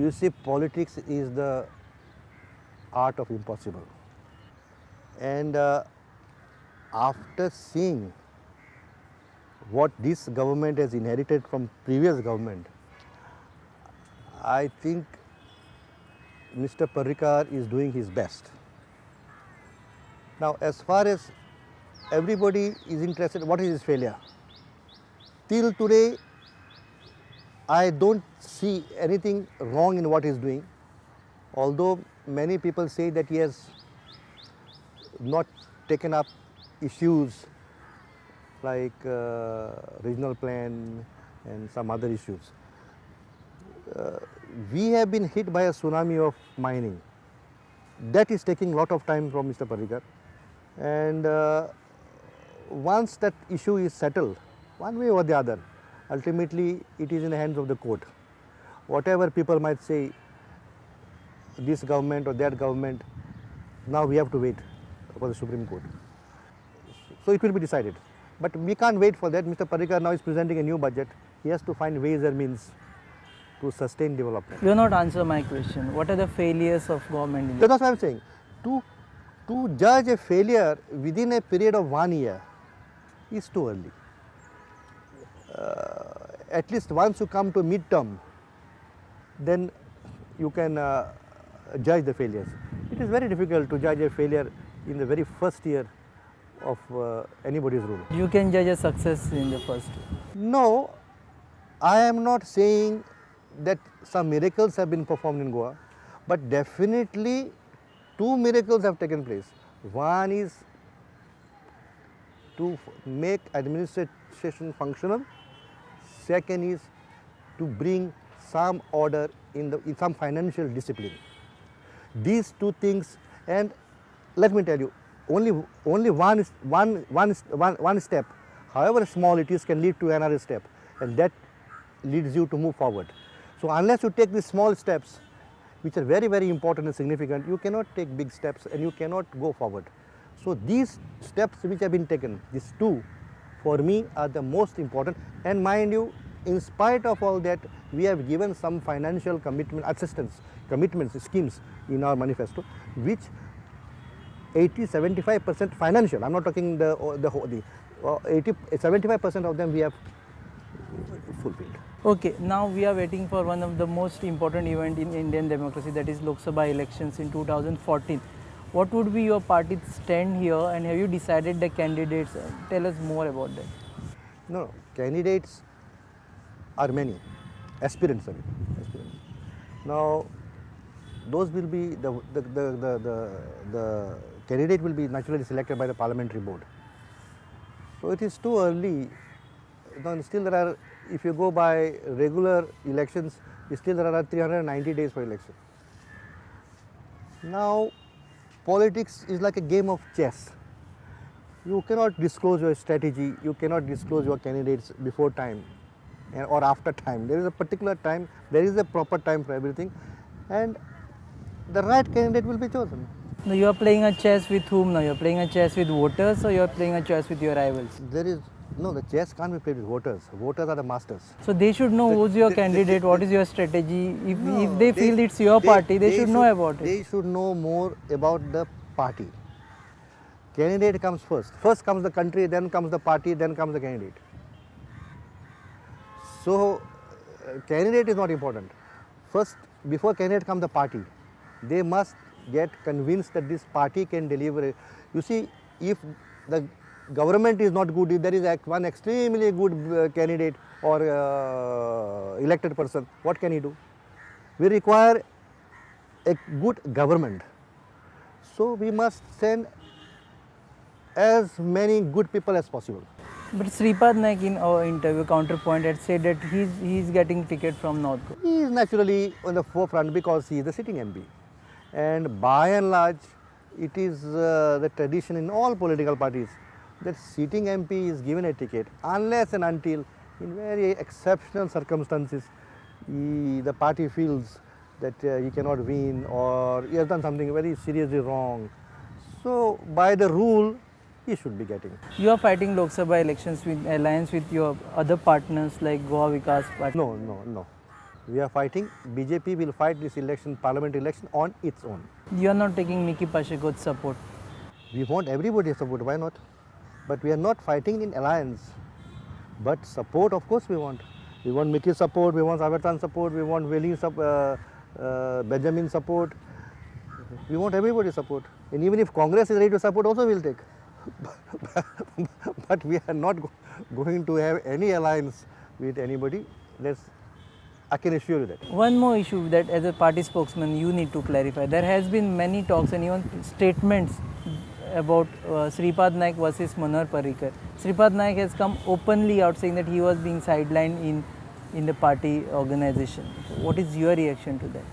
You see, politics is the art of impossible. And after seeing what this government has inherited from previous government, I think Mr. Parrikar is doing his best. Now, as far as everybody is interested, what is his failure? Till today, I don't see anything wrong in what he is doing, although many people say that he has not taken up issues like regional plan and some other issues. We have been hit by a tsunami of mining. That is taking a lot of time from Mr. Parrikar. And once that issue is settled, one way or the other, ultimately it is in the hands of the court. Whatever people might say, this government or that government, now we have to wait for the Supreme Court. So it will be decided. But we can't wait for that. Mr. Parrikar now is presenting a new budget. He has to find ways and means to sustain development. You have not answered my question. What are the failures of government in That's what I am saying. To judge a failure within a period of 1 year is too early. At least once you come to midterm, then you can judge the failures. It is very difficult to judge a failure in the very first year of anybody's rule. You can judge a success in the first year. No, I am not saying that some miracles have been performed in Goa, but definitely two miracles have taken place. One is to make administration functional. Second is to bring some order in some financial discipline. These two things, and let me tell you, only one step, however small it is, can lead to another step, and that leads you to move forward. So unless you take these small steps, which are very, very important and significant, you cannot take big steps and you cannot go forward. So these steps which have been taken, these two, for me are the most important. And mind you, in spite of all that, we have given some financial commitment, commitments, schemes in our manifesto, which 75% financial. I'm not talking the 75% of them we have fulfilled. Okay, now we are waiting for one of the most important event in Indian democracy, that is Lok Sabha elections in 2014. What would be your party's stand here, and have you decided the candidates? Tell us more about that. No, candidates are many, aspirants are many. Now, those will be the candidate will be naturally selected by the parliamentary board. So it is too early. Still there are, if you go by regular elections, still there are 390 days for election. Now, politics is like a game of chess. You cannot disclose your strategy, you cannot disclose your candidates before time or after time. There is a particular time, there is a proper time for everything, and the right candidate will be chosen. Now you are playing a chess with whom now? You are playing a chess with voters, or you are playing a chess with your rivals? No, the chess can't be played with voters. Voters are the masters. So they should know who's your candidate, what is your strategy. If they feel it's your party, they should know about it. They should know more about the party. Candidate comes first. First comes the country, then comes the party, then comes the candidate. So, candidate is not important. First, before candidate comes the party. They must get convinced that this party can deliver. You see, if the government is not good, if there is one extremely good candidate or elected person, what can he do? We require a good government. So we must send as many good people as possible. But Sripad Naik in our interview counterpoint had said that he's getting ticket from North Goa. He is naturally on the forefront because he is the sitting MP. And by and large, it is the tradition in all political parties that sitting MP is given a ticket unless and until in very exceptional circumstances the party feels that he cannot win or he has done something very seriously wrong. So by the rule, he should be getting. You are fighting Lok Sabha elections with alliance with your other partners like Goa Vikas Party. No. We are fighting. BJP will fight this election, parliament election, on its own. You are not taking Miki Pasheko's support. We want everybody's support, why not? But we are not fighting in alliance. But support, of course, we want. We want Mickey's support, we want Abertan support, we want Benjamin support. We want everybody's support. And even if Congress is ready to support, also we will take. But we are not going to have any alliance with anybody. I can assure you that. One more issue that as a party spokesman you need to clarify. There has been many talks and even statements about Sripad Naik versus Manohar Parrikar. Sripad Naik has come openly out saying that he was being sidelined in the party organization. What is your reaction to that?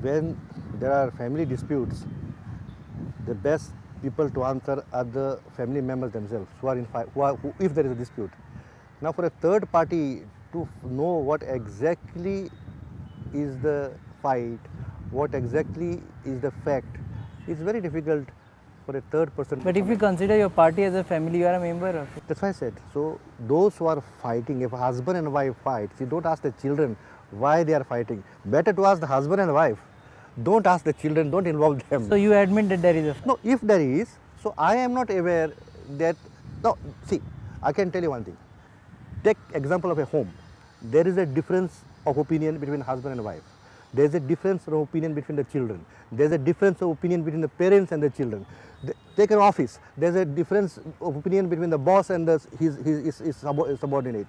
When there are family disputes, the best people to answer are the family members themselves who are in fight, if there is a dispute. Now for a third party to know what exactly is the fight, what exactly is the fact, is very difficult for a third person. But if you consider your party as a family, you are a member of it. That's why I said. So those who are fighting, if a husband and wife fight, you don't ask the children why they are fighting. Better to ask the husband and wife. Don't ask the children, don't involve them. So you admit that there is a fight? No, if there is, so I am not aware that, no, see, I can tell you one thing. Take example of a home. There is a difference of opinion between husband and wife. There is a difference of opinion between the children. There is a difference of opinion between the parents and the children. Take an office. There is a difference of opinion between the boss and his subordinate.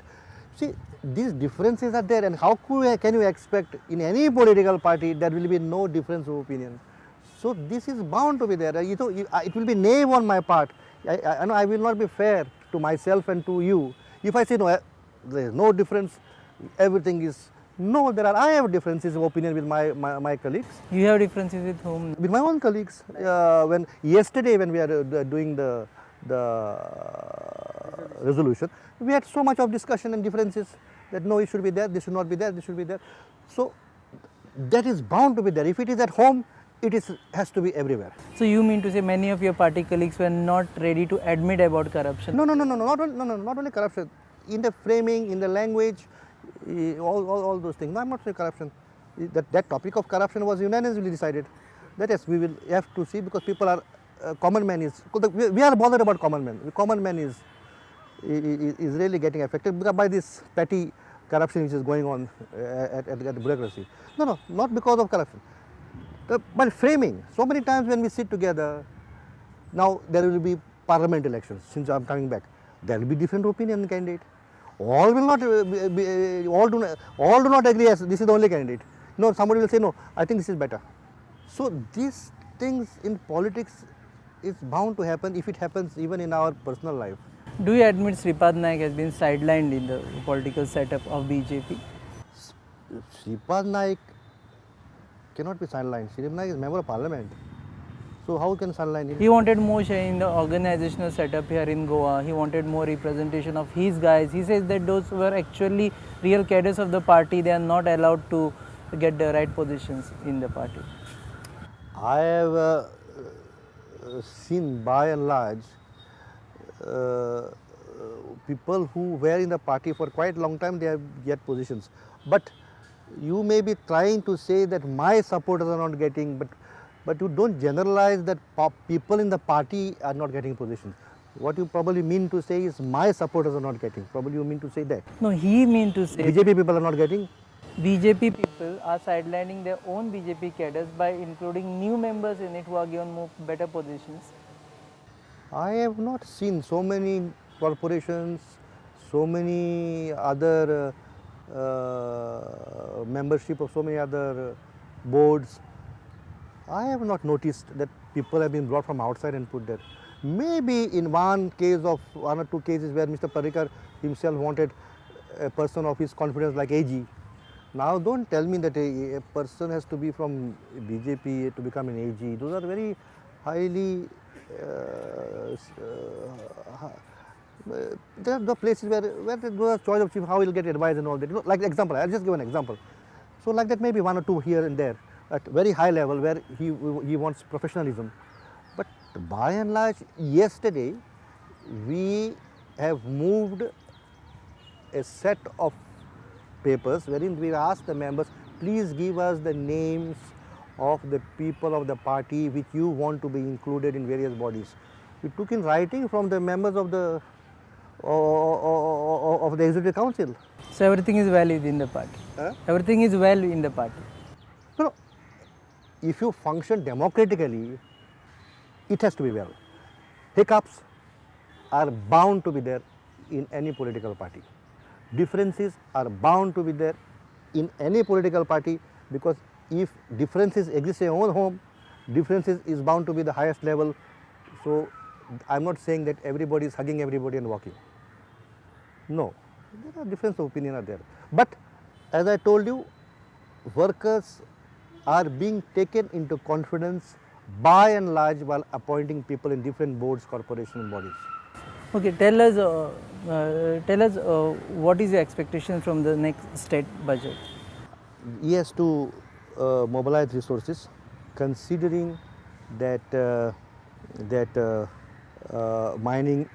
See, these differences are there, and how can you expect in any political party there will be no difference of opinion? So this is bound to be there. You know, it will be naive on my part. I will not be fair to myself and to you if I say no, there is no difference. Everything is no. I have differences of opinion with my colleagues. You have differences with whom? With my own colleagues. Yesterday when we are doing the resolution, we had so much of discussion and differences that no, it should be there, this should not be there, this should be there. So that is bound to be there. If it is at home, it has to be everywhere. So you mean to say many of your party colleagues were not ready to admit about corruption? No, not only corruption. In the framing, in the language, all those things. No, I'm not saying corruption. That topic of corruption was unanimously decided. That is, we will have to see, because people are, common man is, we are bothered about common man. The common man is really getting affected by this petty corruption which is going on at the bureaucracy. No, not because of corruption. But framing, so many times when we sit together, now there will be parliament elections, since I am coming back, there will be different opinion candidate. All will not, all do not agree as this is the only candidate. No, somebody will say, no, I think this is better. So these things in politics is bound to happen if it happens even in our personal life. Do you admit Sripad Naik has been sidelined in the political setup of BJP? Sripad Naik cannot be sidelined. Sripad Naik is member of parliament. So how can sideline him? He wanted more share in the organizational setup here in Goa. He wanted more representation of his guys. He says that those were actually real cadres of the party, they are not allowed to get the right positions in the party. I have seen by and large people who were in the party for quite a long time, they have get positions. But you may be trying to say that my supporters are not getting, but you don't generalize that people in the party are not getting positions. What you probably mean to say is my supporters are not getting. Probably you mean to say that. No, he mean to say BJP people are not getting. BJP people are sidelining their own BJP cadres by including new members in it who are given more better positions. I have not seen so many corporations, so many other membership of so many other boards. I have not noticed that people have been brought from outside and put there. Maybe in one or two cases where Mr. Parrikar himself wanted a person of his confidence like AG. Now don't tell me that a person has to be from BJP to become an AG. Those are very highly, there are the places where those are choice of chief, how he will get advice and all that. You know, like example, I'll just give an example. So like that maybe one or two here and there at very high level where he wants professionalism. But by and large, yesterday we have moved a set of papers wherein we asked the members please give us the names of the people of the party which you want to be included in various bodies. We took in writing from the members of the executive council. So everything is well within the party. Huh? Everything is well in the party. No, if you function democratically, it has to be well. Hiccups are bound to be there in any political party. Differences are bound to be there in any political party, because if differences exist in your own home, differences is bound to be the highest level. So I'm not saying that everybody is hugging everybody and walking. No, there are difference of opinion are there. But as I told you, workers are being taken into confidence by and large while appointing people in different boards, corporations and bodies. Okay, tell us what is your expectation from the next state budget? He has to mobilize resources, considering that mining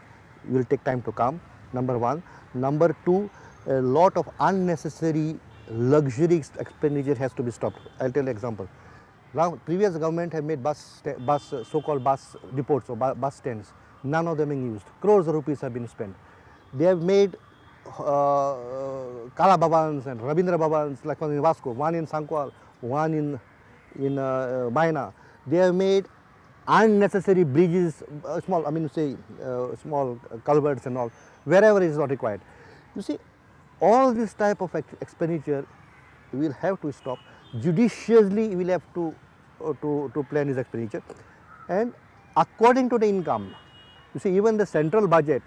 will take time to come, number one. Number two, a lot of unnecessary luxury expenditure has to be stopped. I'll tell you an example. Now, previous government have made so-called bus depots or bus stands. None of them being used. Crores of rupees have been spent. They have made Kala Bhavans and Rabindra Bhavans, like one in Vasco, one in Sankwal, one in Maina. They have made unnecessary bridges, small culverts and all, wherever it is not required. You see, all this type of expenditure will have to stop. Judiciously, we will have to plan this expenditure, and according to the income. You see, even the central budget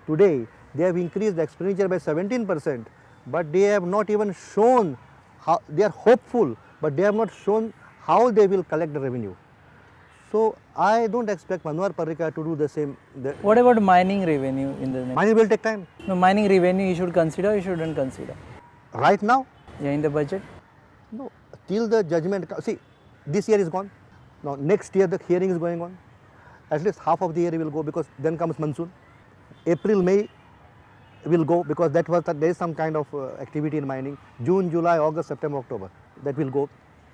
today, they have increased the expenditure by 17%, but they have not even shown how they are hopeful, but they have not shown how they will collect the revenue. So I don't expect Manohar Parrikar to do the same. What about mining revenue in the next? Mining will take time. No, mining revenue you should consider, you shouldn't consider. Right now? Yeah, in the budget? No, till the judgment. See, this year is gone. Now next year the hearing is going on. At least half of the year will go, because then comes monsoon. April, May will go, because there is some kind of activity in mining. June, July, August, September, October, that will go.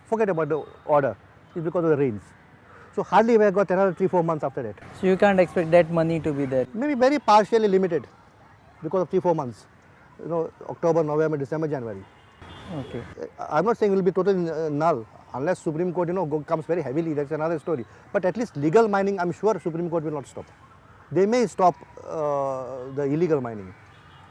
Forget about the order. It's because of the rains. So hardly we have got another 3-4 months after that. So you can't expect that money to be there? Maybe very partially limited, because of 3-4 months. You know, October, November, December, January. Okay. I'm not saying it will be totally null, unless Supreme Court, comes very heavily. That's another story. But at least legal mining, I'm sure Supreme Court will not stop. They may stop the illegal mining,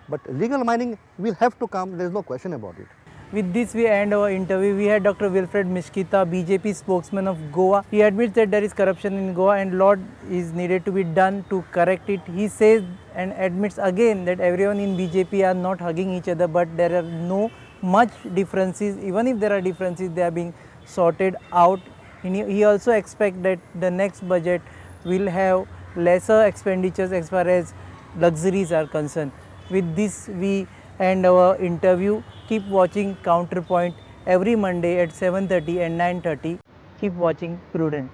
but legal mining will have to come. There is no question about it. With this, we end our interview. We had Dr. Wilfred Mishkita, BJP spokesman of Goa. He admits that there is corruption in Goa and lot is needed to be done to correct it. He says and admits again that everyone in BJP are not hugging each other, but there are no much differences. Even if there are differences, they are being sorted out. He also expects that the next budget will have lesser expenditures as far as luxuries are concerned. With this, we end our interview. Keep watching Counterpoint every Monday at 7:30 and 9:30. Keep watching Prudent.